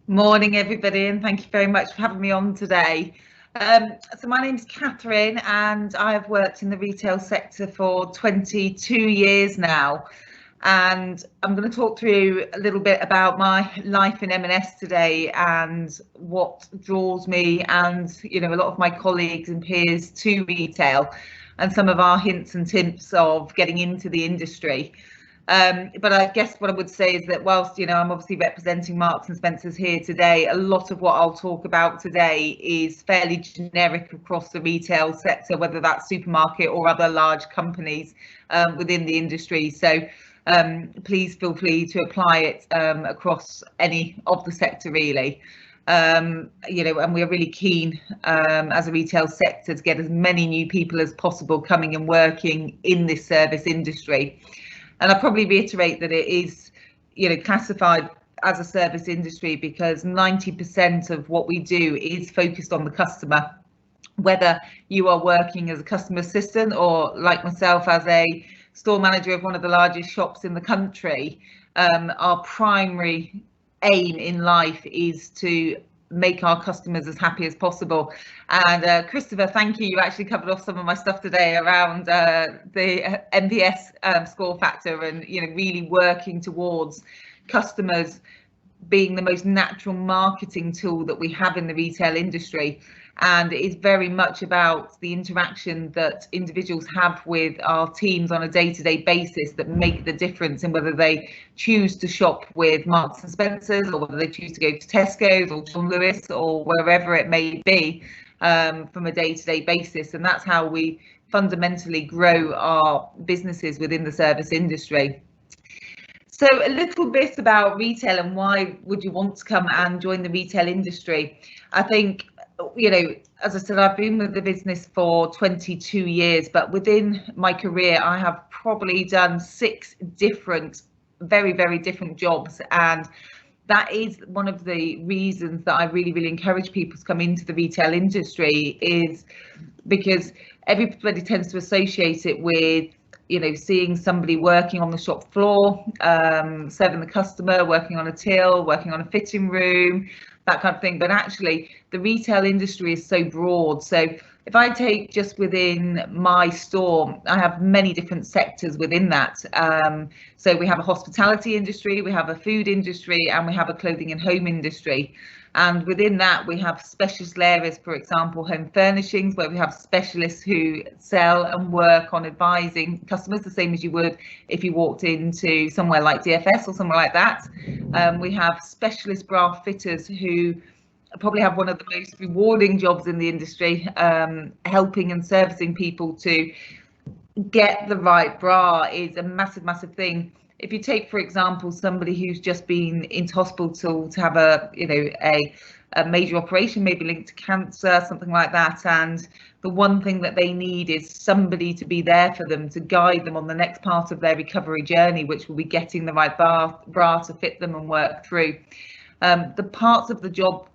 Morning, everybody, and thank you very much for having me on today. So my name's Catherine, and I have worked in the retail sector for 22 years now. And I'm going to talk through a little bit about my life in M&S today and what draws me and a lot of my colleagues and peers to retail, and some of our hints and tips of getting into the industry. But I guess what I would say is that whilst I'm obviously representing Marks and Spencer's here today, a lot of what I'll talk about today is fairly generic across the retail sector, whether that's supermarket or other large companies within the industry. So please feel free to apply it across any of the sector, really. And we're really keen as a retail sector to get as many new people as possible coming and working in this service industry. And I'll probably reiterate that it is, classified as a service industry because 90% of what we do is focused on the customer. Whether you are working as a customer assistant or, like myself, as a store manager of one of the largest shops in the country, our primary aim in life is to make our customers as happy as possible. And Christopher, thank you. You actually covered off some of my stuff today around the NPS score factor and really working towards customers being the most natural marketing tool that we have in the retail industry. And it is very much about the interaction that individuals have with our teams on a day-to-day basis that make the difference in whether they choose to shop with Marks and Spencer's or whether they choose to go to Tesco's or John Lewis or wherever it may be from a day-to-day basis. And that's how we fundamentally grow our businesses within the service industry. So a little bit about retail and why would you want to come and join the retail industry? I think, as I said, I've been with the business for 22 years, but within my career, I have probably done 6 different, very, very different jobs. And that is one of the reasons that I really, really encourage people to come into the retail industry, is because everybody tends to associate it with seeing somebody working on the shop floor, serving the customer, working on a till, working on a fitting room, that kind of thing. But actually, the retail industry is so broad. So if I take just within my store, I have many different sectors within that. So we have a hospitality industry, we have a food industry, and we have a clothing and home industry. And within that, we have specialist areas, for example, home furnishings, where we have specialists who sell and work on advising customers, the same as you would if you walked into somewhere like DFS or somewhere like that. We have specialist bra fitters who probably have one of the most rewarding jobs in the industry, helping and servicing people to get the right bra is a massive, massive thing. If you take, for example, somebody who's just been into hospital to have a major operation, maybe linked to cancer, something like that, and the one thing that they need is somebody to be there for them, to guide them on the next part of their recovery journey, which will be getting the right bra to fit them and work through. The parts of the job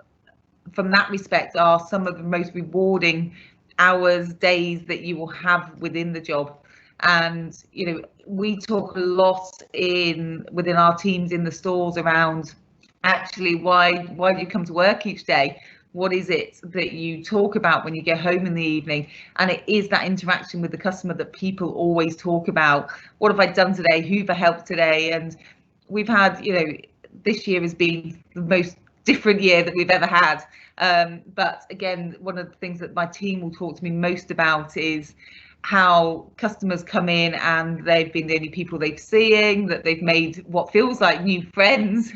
from that respect are some of the most rewarding hours, days that you will have within the job. And we talk a lot within our teams in the stores around actually why do you come to work each day? What is it that you talk about when you get home in the evening? And it is that interaction with the customer that people always talk about. What have I done today? Who've I helped today? And we've had, this year has been the most different year that we've ever had. But again, one of the things that my team will talk to me most about is how customers come in and they've been the only people they've seeing, that they've made what feels like new friends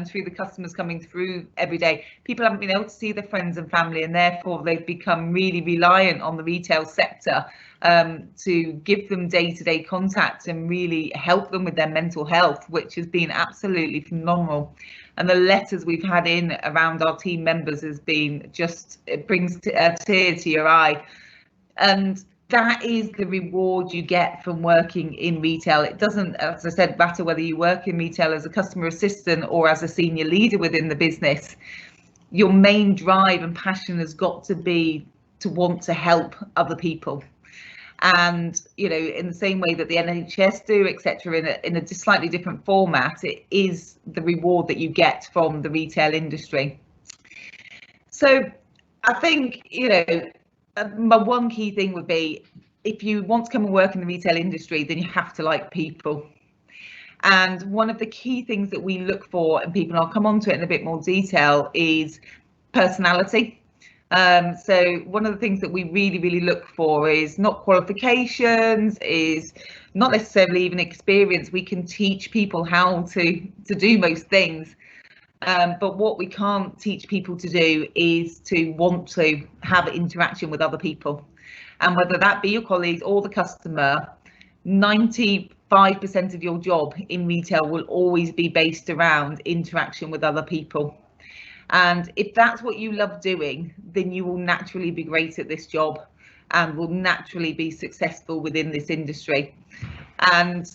through the customers coming through every day. People haven't been able to see their friends and family, and therefore they've become really reliant on the retail sector to give them day-to-day contact and really help them with their mental health, which has been absolutely phenomenal. And the letters we've had in around our team members has been just, it brings a tear to your eye. And that is the reward you get from working in retail. It doesn't, as I said, matter whether you work in retail as a customer assistant or as a senior leader within the business. Your main drive and passion has got to be to want to help other people. And in the same way that the NHS do, etc., in a slightly different format, it is the reward that you get from the retail industry. So I think my one key thing would be, if you want to come and work in the retail industry, then you have to like people. And one of the key things that we look for in people, and I'll come on to it in a bit more detail, is personality. So one of the things that we really look for is not qualifications, is not necessarily even experience. We can teach people how to do most things. But what we can't teach people to do is to want to have interaction with other people. And whether that be your colleagues or the customer, 95% of your job in retail will always be based around interaction with other people. And if that's what you love doing, then you will naturally be great at this job and will naturally be successful within this industry. And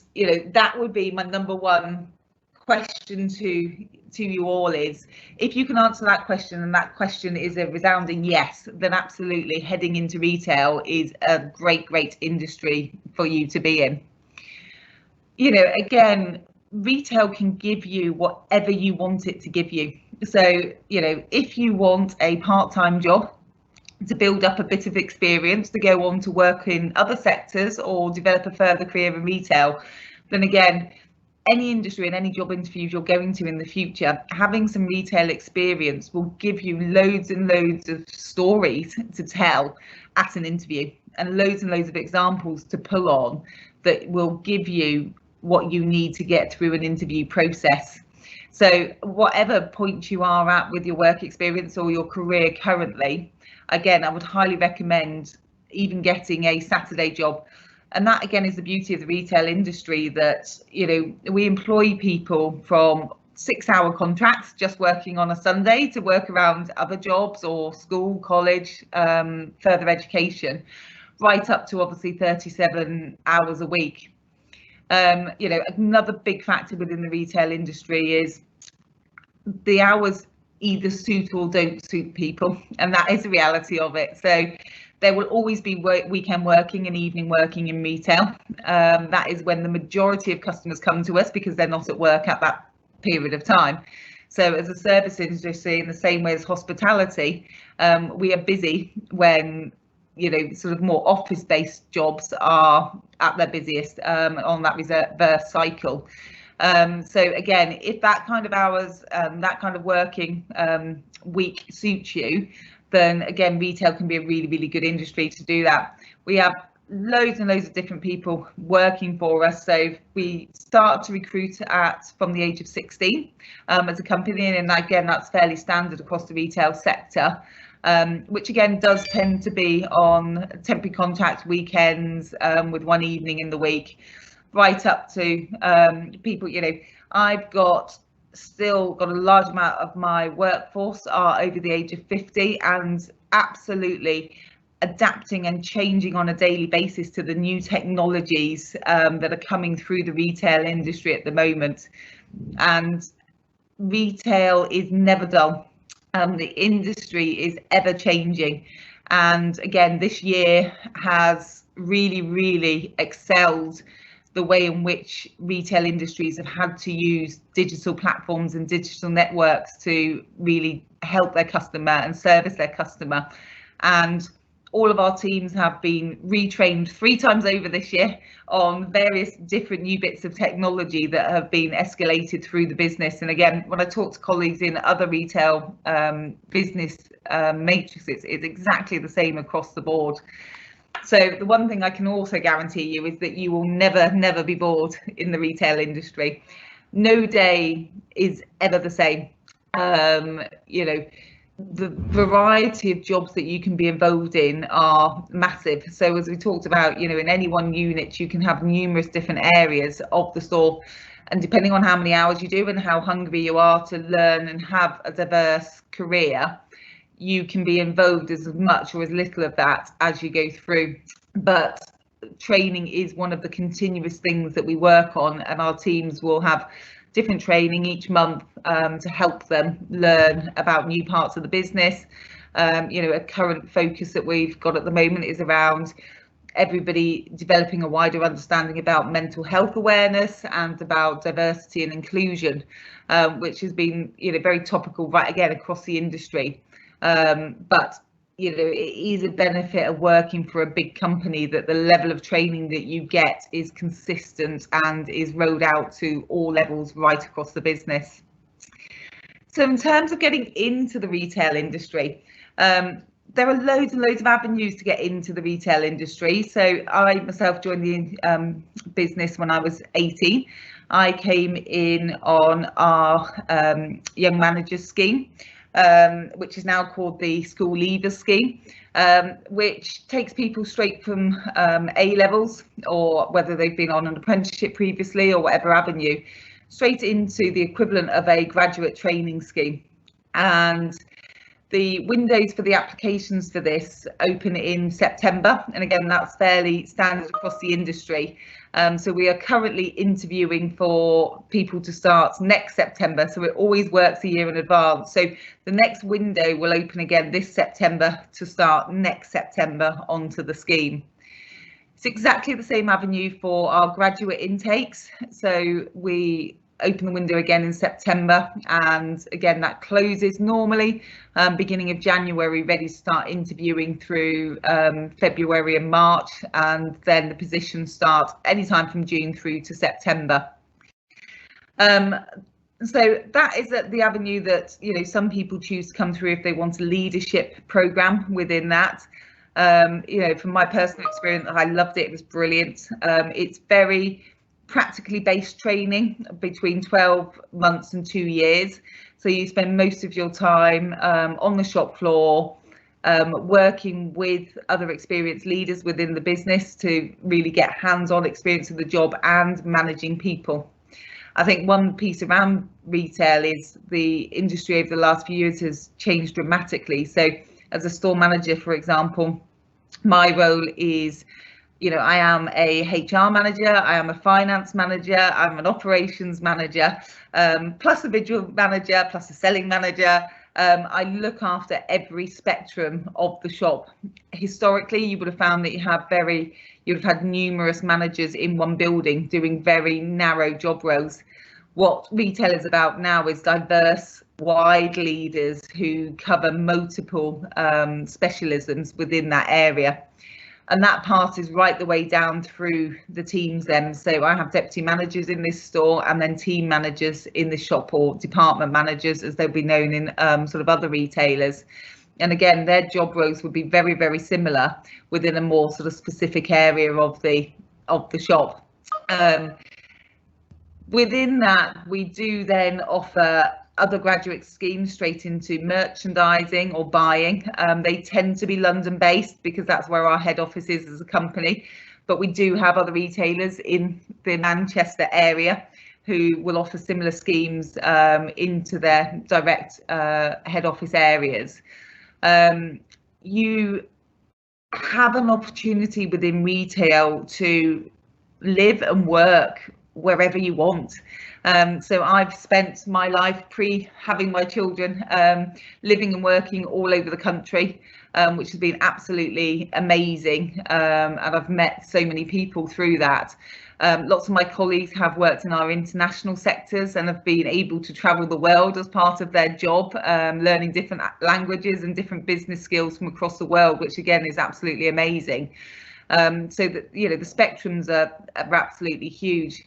that would be my number one question to you all, is if you can answer that question, and that question is a resounding yes, then absolutely heading into retail is a great industry for you to be in. Again, retail can give you whatever you want it to give you. So if you want a part-time job to build up a bit of experience to go on to work in other sectors or develop a further career in retail, then again, any industry and any job interviews you're going to in the future, having some retail experience will give you loads and loads of stories to tell at an interview, and loads of examples to pull on that will give you what you need to get through an interview process. So whatever point you are at with your work experience or your career currently, again, I would highly recommend even getting a Saturday job. And that again is the beauty of the retail industry, that we employ people from 6-hour contracts just working on a Sunday to work around other jobs or school, college, further education, right up to obviously 37 hours a week. Another big factor within the retail industry is the hours either suit or don't suit people, and that is the reality of it. So there will always be weekend working and evening working in retail. That is when the majority of customers come to us, because they're not at work at that period of time. So as a service industry, in the same way as hospitality, we are busy when sort of more office-based jobs are at their busiest on that reverse cycle. So again, if that kind of hours, that kind of working week suits you, then again, retail can be a really good industry to do that. We have loads and loads of different people working for us. So we start to recruit from the age of 16 as a company, and again, that's fairly standard across the retail sector. Which again does tend to be on temporary contract weekends with one evening in the week, right up to people. I've still got a large amount of my workforce are over the age of 50 and absolutely adapting and changing on a daily basis to the new technologies that are coming through the retail industry at the moment. And retail is never dull. The industry is ever changing, and again, this year has really excelled the way in which retail industries have had to use digital platforms and digital networks to really help their customer and service their customer. And all of our teams have been retrained 3 times over this year on various different new bits of technology that have been escalated through the business. And again, when I talk to colleagues in other retail business matrices, it's exactly the same across the board. So the one thing I can also guarantee you is that you will never be bored in the retail industry. No day is ever the same. The variety of jobs that you can be involved in are massive. So as we talked about, in any one unit, you can have numerous different areas of the store. And depending on how many hours you do and how hungry you are to learn and have a diverse career, you can be involved as much or as little of that as you go through. But training is one of the continuous things that we work on, and our teams will have different training each month to help them learn about new parts of the business. A current focus that we've got at the moment is around everybody developing a wider understanding about mental health awareness and about diversity and inclusion, which has been, very topical right again across the industry. But it is a benefit of working for a big company that the level of training that you get is consistent and is rolled out to all levels right across the business. So in terms of getting into the retail industry, there are loads and loads of avenues to get into the retail industry. So I myself joined the business when I was 18. I came in on our young managers scheme, which is now called the School Leavers scheme, which takes people straight from A levels, or whether they've been on an apprenticeship previously or whatever avenue, straight into the equivalent of a graduate training scheme. And the windows for the applications for this open in September, and again that's fairly standard across the industry. So we are currently interviewing for people to start next September, so it always works a year in advance. So the next window will open again this September to start next September onto the scheme. It's exactly the same avenue for our graduate intakes. So we open the window again in September, and again that closes normally beginning of January, ready to start interviewing through February and March, and then the positions start anytime from June through to September. So that is the avenue that some people choose to come through if they want a leadership program within that. From my personal experience, I loved it. It was brilliant. It's very practically based training between 12 months and 2 years. So you spend most of your time on the shop floor, working with other experienced leaders within the business to really get hands-on experience of the job and managing people. I think one piece around retail is the industry over the last few years has changed dramatically. So as a store manager, for example, my role is, I am a HR manager, I am a finance manager, I'm an operations manager, plus a visual manager, plus a selling manager. I look after every spectrum of the shop. Historically, you would have found that you would have had numerous managers in one building doing very narrow job roles. What retail is about now is diverse, wide leaders who cover multiple specialisms within that area. And that passes right the way down through the teams then. So I have deputy managers in this store, and then team managers in the shop, or department managers as they'll be known in sort of other retailers. And again, their job roles would be very, very similar within a more sort of specific area of the shop. Within that, we do then offer other graduate schemes straight into merchandising or buying. They tend to be London based because that's where our head office is as a company, but we do have other retailers in the Manchester area who will offer similar schemes into their direct head office areas. You have an opportunity within retail to live and work wherever you want. So I've spent my life having my children living and working all over the country, which has been absolutely amazing, and I've met so many people through that. Lots of my colleagues have worked in our international sectors and have been able to travel the world as part of their job, learning different languages and different business skills from across the world, which again is absolutely amazing. So that the spectrums are absolutely huge.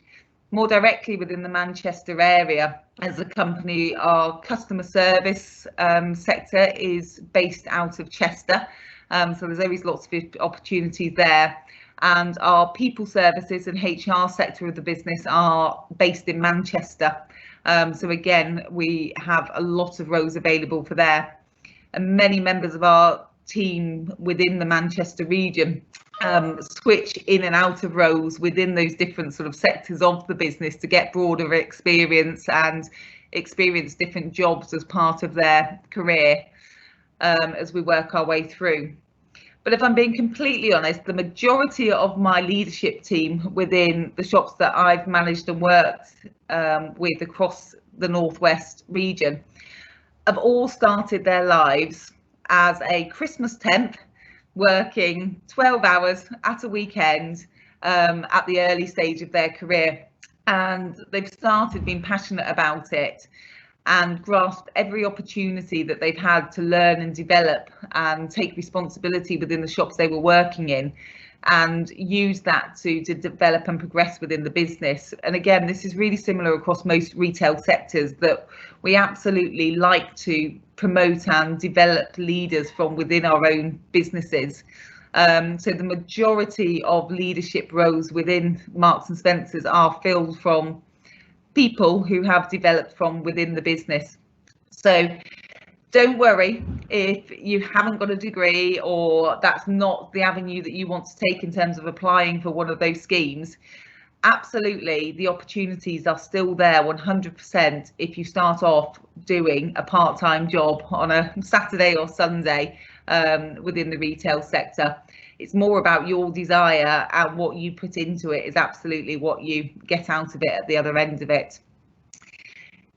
More directly within the Manchester area, as a company, our customer service sector is based out of Chester, so there's always lots of opportunities there. And our people services and HR sector of the business are based in Manchester. So again, we have a lot of roles available for there. And many members of our team within the Manchester region switch in and out of roles within those different sort of sectors of the business to get broader experience and experience different jobs as part of their career as we work our way through. But if I'm being completely honest, the majority of my leadership team within the shops that I've managed and worked with across the Northwest region have all started their lives as a Christmas temp, working 12 hours at a weekend at the early stage of their career, and they've started being passionate about it and grasped every opportunity that they've had to learn and develop and take responsibility within the shops they were working in, and use that to develop and progress within the business. And again, this is really similar across most retail sectors, that we absolutely like to promote and develop leaders from within our own businesses. So the majority of leadership roles within Marks and Spencer's are filled from people who have developed from within the business. So don't worry if you haven't got a degree or that's not the avenue that you want to take in terms of applying for one of those schemes. Absolutely, the opportunities are still there 100% if you start off doing a part-time job on a Saturday or Sunday within the retail sector. It's more about your desire, and what you put into it is absolutely what you get out of it at the other end of it.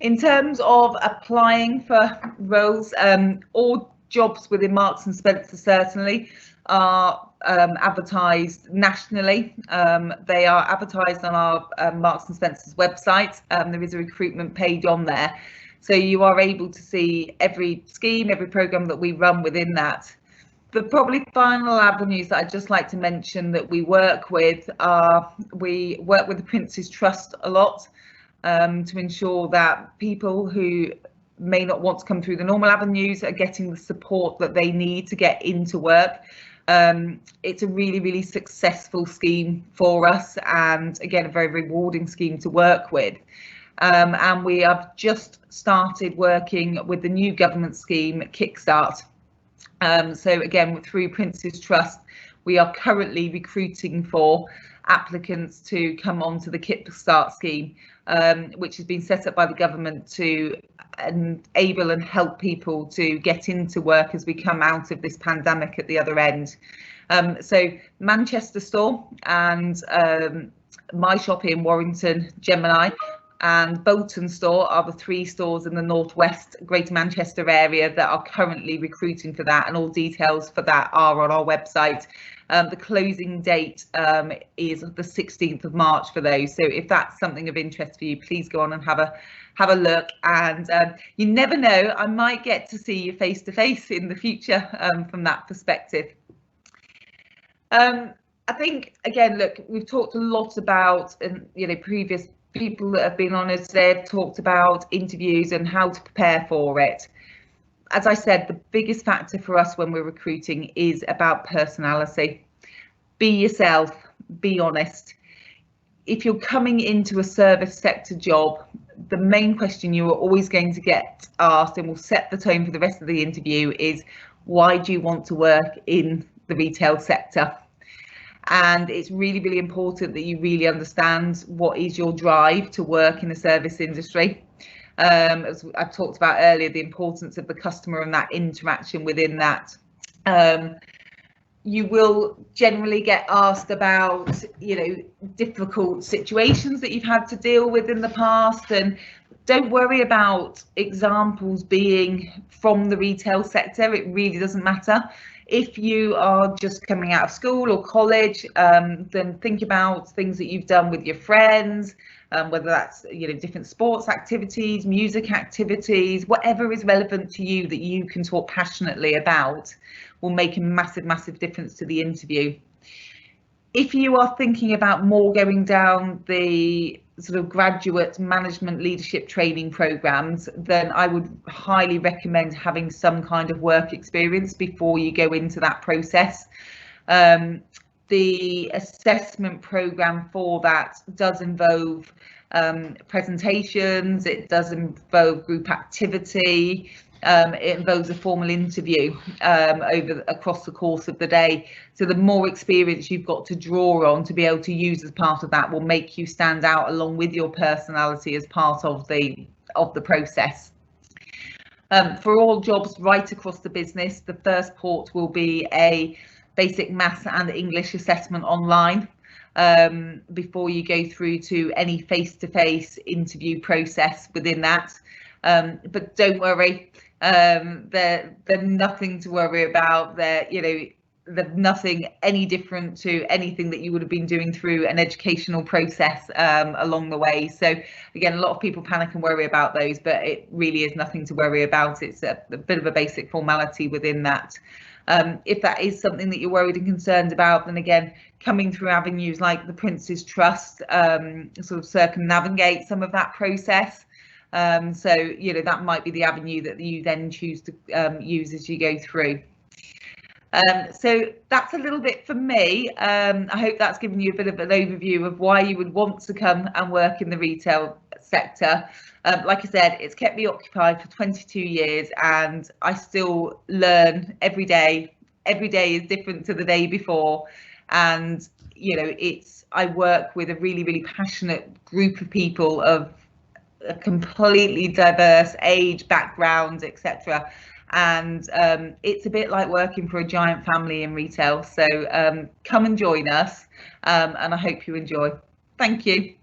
In terms of applying for roles, all jobs within Marks and Spencer certainly are advertised nationally. They are advertised on our Marks and Spencer's website. There is a recruitment page on there, so you are able to see every scheme, every programme that we run within that. The probably final avenues that I'd just like to mention that we work with are, we work with the Prince's Trust a lot to ensure that people who may not want to come through the normal avenues are getting the support that they need to get into work. It's a really, really successful scheme for us, and again, a very rewarding scheme to work with. And we have just started working with the new government scheme, Kickstart. So again, through Prince's Trust, we are currently recruiting for applicants to come onto the Kickstart scheme, which has been set up by the government to enable and help people to get into work as we come out of this pandemic at the other end. So Manchester store and my shop in Warrington, Gemini, and Bolton store are the 3 stores in the northwest Greater Manchester area that are currently recruiting for that, and all details for that are on our website. The closing date is the 16th of March for those, so if that's something of interest for you, please go on and have a look. And you never know, I might get to see you face to face in the future from that perspective. I think, again, look, we've talked a lot about, previous people that have been on us today have talked about interviews and how to prepare for it. As I said, the biggest factor for us when we're recruiting is about personality. Be yourself, be honest. If you're coming into a service sector job, the main question you are always going to get asked, and will set the tone for the rest of the interview, is why do you want to work in the retail sector? And it's really, really important that you really understand what is your drive to work in the service industry. As I've talked about earlier, the importance of the customer and that interaction within that. You will generally get asked about, difficult situations that you've had to deal with in the past, and don't worry about examples being from the retail sector. It really doesn't matter. If you are just coming out of school or college, then think about things that you've done with your friends, whether that's different sports activities, music activities, whatever is relevant to you that you can talk passionately about will make a massive, massive difference to the interview. If you are thinking about more going down the sort of graduate management leadership training programs, then I would highly recommend having some kind of work experience before you go into that process. The assessment program for that does involve presentations, it does involve group activity, it involves a formal interview across the course of the day. So the more experience you've got to draw on to be able to use as part of that will make you stand out along with your personality as part of the process. For all jobs right across the business, the first port will be a basic maths and English assessment online before you go through to any face-to-face interview process within that. But don't worry, they're nothing to worry about. nothing any different to anything that you would have been doing through an educational process along the way. So again, a lot of people panic and worry about those, but it really is nothing to worry about. It's a bit of a basic formality within that. If that is something that you're worried and concerned about, then again, coming through avenues like the Prince's Trust sort of circumnavigate some of that process. So, you know, that might be the avenue that you then choose to use as you go through. So that's a little bit for me. I hope that's given you a bit of an overview of why you would want to come and work in the retail sector. Like I said, it's kept me occupied for 22 years and I still learn every day. Every day is different to the day before. And, you know, I work with a really, really passionate group of people of a completely diverse age, background, etc. And it's a bit like working for a giant family in retail. So come and join us, and I hope you enjoy. Thank you.